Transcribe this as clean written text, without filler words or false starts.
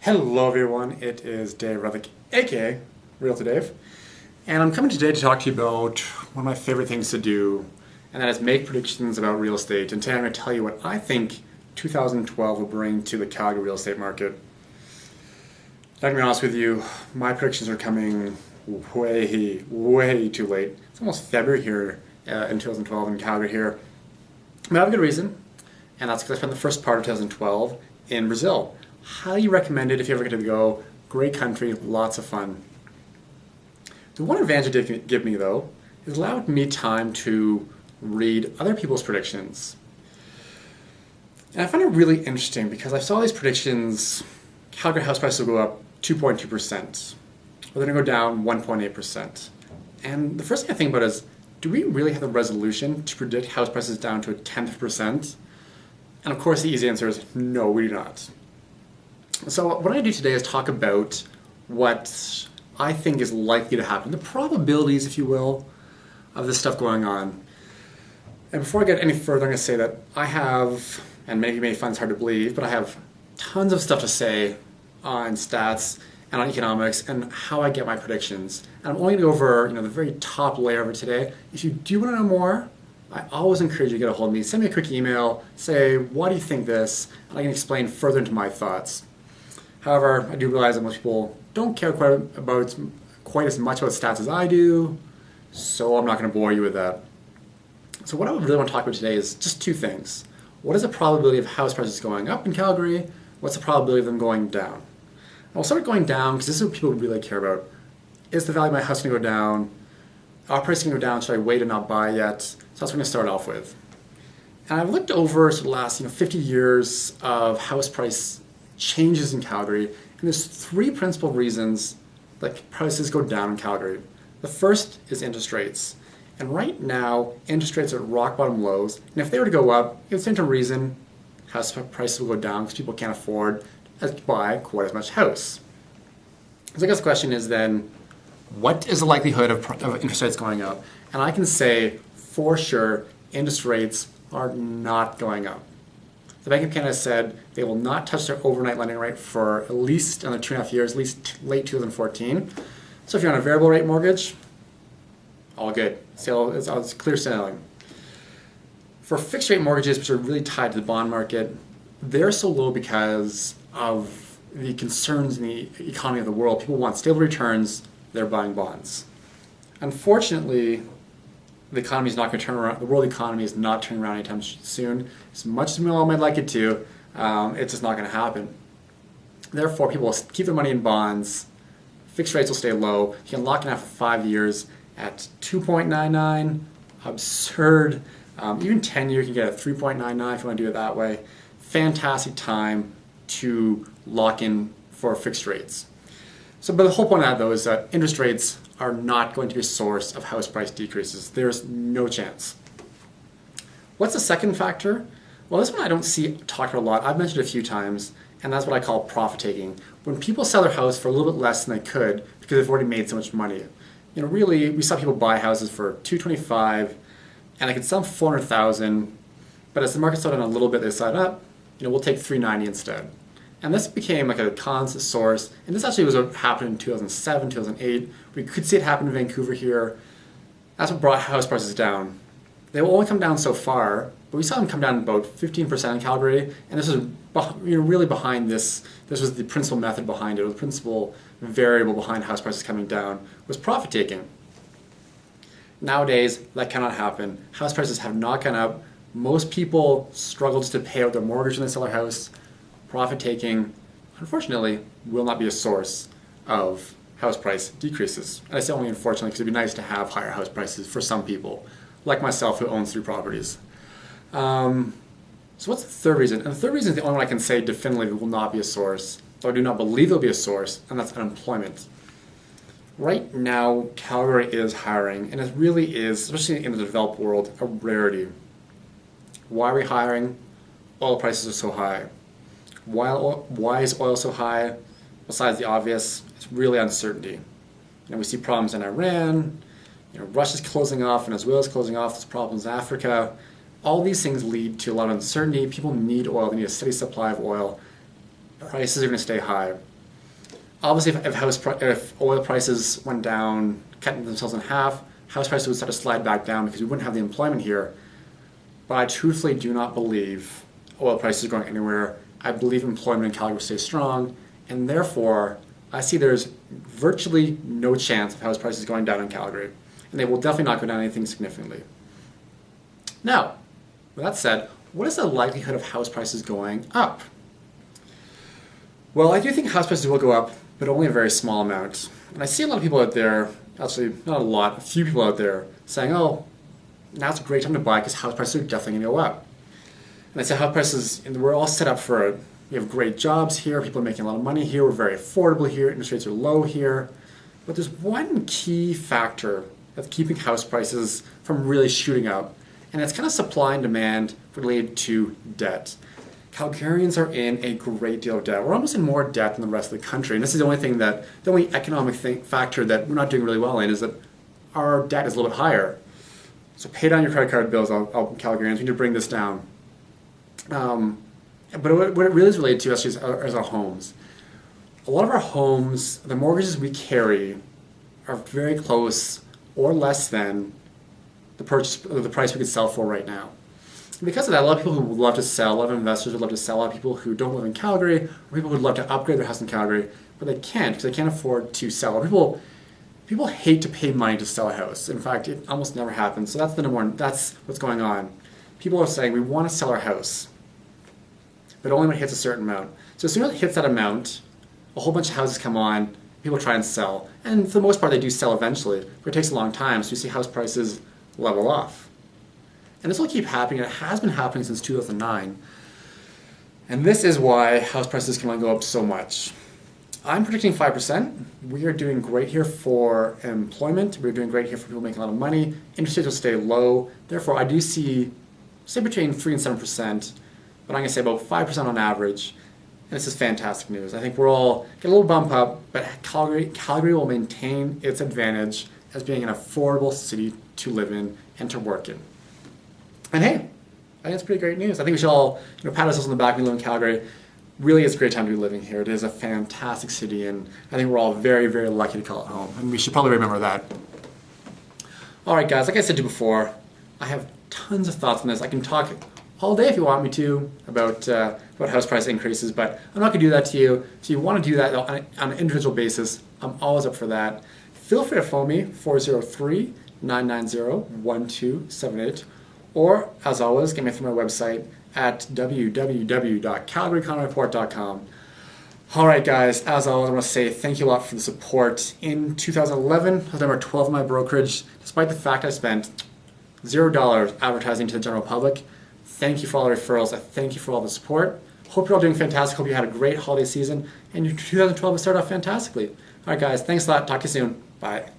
Hello everyone, it is Dave Ruthick, aka Real to Dave, and I'm coming today to talk to you about one of my favorite things to do, and that is make predictions about real estate. And today I'm going to tell you what I think 2012 will bring to the Calgary real estate market. Now, to be honest with you, my predictions are coming way too late. It's almost February here in 2012 in Calgary here. But I have a good reason, and that's because I spent the first part of 2012 in Brazil. Highly recommended if you ever get to go. Great country, lots of fun. The one advantage it did give me though is allowed me time to read other people's predictions. And I find it really interesting because I saw these predictions. Calgary house prices will go up 2.2%, or they're going to go down 1.8%. And the first thing I think about is, do we really have the resolution to predict house prices down to a tenth of a percent? And of course the easy answer is no, we do not. So what I'm going to do today is talk about what I think is likely to happen, the probabilities, if you will, of this stuff going on. And before I get any further, I'm going to say that I have, and many of you may find this hard to believe, but I have tons of stuff to say on stats and on economics and how I get my predictions. And I'm only going to go over the very top layer of it today. If you do want to know more, I always encourage you to get a hold of me. Send me a quick email, say, why do you think this? And I can explain further into my thoughts. However, I do realize that most people don't care quite as much about stats as I do, so I'm not going to bore you with that. So what I really want to talk about today is just two things. What is the probability of house prices going up in Calgary? What's the probability of them going down? And we'll start going down because this is what people really care about. Is the value of my house going to go down? Are prices going to go down? Should I wait and not buy yet? So that's what I'm going to start off with. And I've looked over the last 50 years of house price changes in Calgary, and there's three principal reasons that prices go down in Calgary. The first is interest rates. And right now, interest rates are at rock bottom lows, and if they were to go up, it would stand to reason house prices will go down because people can't afford to buy quite as much house. So I guess the question is then, what is the likelihood of interest rates going up? And I can say for sure, interest rates are not going up. The Bank of Canada said they will not touch their overnight lending rate for at least another 2.5 years, at least late 2014. So if you're on a variable rate mortgage, all good. It's clear sailing. For fixed rate mortgages, which are really tied to the bond market, they're so low because of the concerns in the economy of the world. People want stable returns, they're buying bonds. Unfortunately, the economy is not going to turn around. The world economy is not turning around anytime soon. As much as we all might like it to, it's just not going to happen. Therefore, people will keep their money in bonds. Fixed rates will stay low. You can lock in after 5 years at 2.99. Absurd. Even 10-year, you can get at 3.99 if you want to do it that way. Fantastic time to lock in for fixed rates. But the whole point of that, though, is that interest rates are not going to be a source of house price decreases. There's no chance. What's the second factor? Well, this one I don't see talked about a lot. I've mentioned it a few times, and that's what I call profit taking. When people sell their house for a little bit less than they could because they've already made so much money. Really, we saw people buy houses for $225,000, and they could sell them for $400,000, but as the market slowed down a little bit, they decided, we'll take $390,000 instead. And this became like a constant source, and this actually was what happened in 2007, 2008. We could see it happen in Vancouver here. That's what brought house prices down. They will only come down so far, but we saw them come down about 15% in Calgary, and this was really behind this. This was the principal method behind it, or the principal variable behind house prices coming down, was profit taking. Nowadays, that cannot happen. House prices have not gone up. Most people struggle just to pay out their mortgage when they sell their house. Profit taking, unfortunately, will not be a source of house price decreases. And I say only unfortunately because it'd be nice to have higher house prices for some people, like myself who owns 3 properties. So what's the third reason? And the third reason is the only one I can say definitively will not be a source, though I do not believe it will be a source, and that's unemployment. Right now, Calgary is hiring, and it really is, especially in the developed world, a rarity. Why are we hiring? Oil prices are so high. Why is oil so high? Besides the obvious, it's really uncertainty. We see problems in Iran, Russia's closing off, Venezuela's closing off, there's problems in Africa. All these things lead to a lot of uncertainty. People need oil, they need a steady supply of oil. Prices are going to stay high. Obviously, if oil prices went down, cut themselves in half, house prices would start to slide back down because we wouldn't have the employment here. But I truthfully do not believe oil prices are going anywhere. I believe employment in Calgary will stay strong, and therefore I see there's virtually no chance of house prices going down in Calgary, and they will definitely not go down anything significantly. Now, with that said, what is the likelihood of house prices going up? Well, I do think house prices will go up, but only a very small amount. And I see a lot of people out there, actually not a lot, a few people out there saying, oh, now's a great time to buy because house prices are definitely going to go up. And I say house prices, and we're all set up for it. We have great jobs here, people are making a lot of money here, we're very affordable here, interest rates are low here. But there's one key factor that's keeping house prices from really shooting up, and it's kind of supply and demand related to debt. Calgarians are in a great deal of debt. We're almost in more debt than the rest of the country, and this is the only economic factor that we're not doing really well in is that our debt is a little bit higher. So pay down your credit card bills, Calgarians, we need to bring this down. But what it really is related to actually is our homes. A lot of our homes, the mortgages we carry are very close or less than the price we could sell for right now. And because of that, a lot of people who would love to sell, a lot of investors would love to sell, a lot of people who don't live in Calgary, or people who would love to upgrade their house in Calgary, but they can't because they can't afford to sell. People hate to pay money to sell a house. In fact, it almost never happens. So that's the number one, that's what's going on. People are saying, we want to sell our house, but only when it hits a certain amount. So as soon as it hits that amount, a whole bunch of houses come on, people try and sell. And for the most part, they do sell eventually, but it takes a long time, so you see house prices level off. And this will keep happening, and it has been happening since 2009. And this is why house prices can only go up so much. I'm predicting 5%. We are doing great here for employment. We're doing great here for people making a lot of money. Interest rates will stay low. Therefore, I do see, say between 3 and 7%, but I'm going to say about 5% on average. And this is fantastic news. I think we're all get a little bump up, but Calgary will maintain its advantage as being an affordable city to live in and to work in. And hey, I think that's pretty great news. I think we should all pat ourselves on the back when we live in Calgary. Really, it's a great time to be living here. It is a fantastic city, and I think we're all very, very lucky to call it home. And we should probably remember that. All right, guys, like I said to you before, I have tons of thoughts on this. I can talk all day if you want me to about house price increases, but I'm not going to do that to you. So you want to do that on an individual basis, I'm always up for that. Feel free to phone me, 403-990-1278, or, as always, get me through my website at www.calgarycountryreport.com. All right, guys, as always, I want to say thank you a lot for the support. In 2011, I was number 12 in my brokerage, despite the fact I spent $0 advertising to the general public. Thank you for all the referrals. I thank you for all the support. Hope you're all doing fantastic. Hope you had a great holiday season, and your 2012 will start off fantastically. All right, guys, thanks a lot. Talk to you soon. Bye.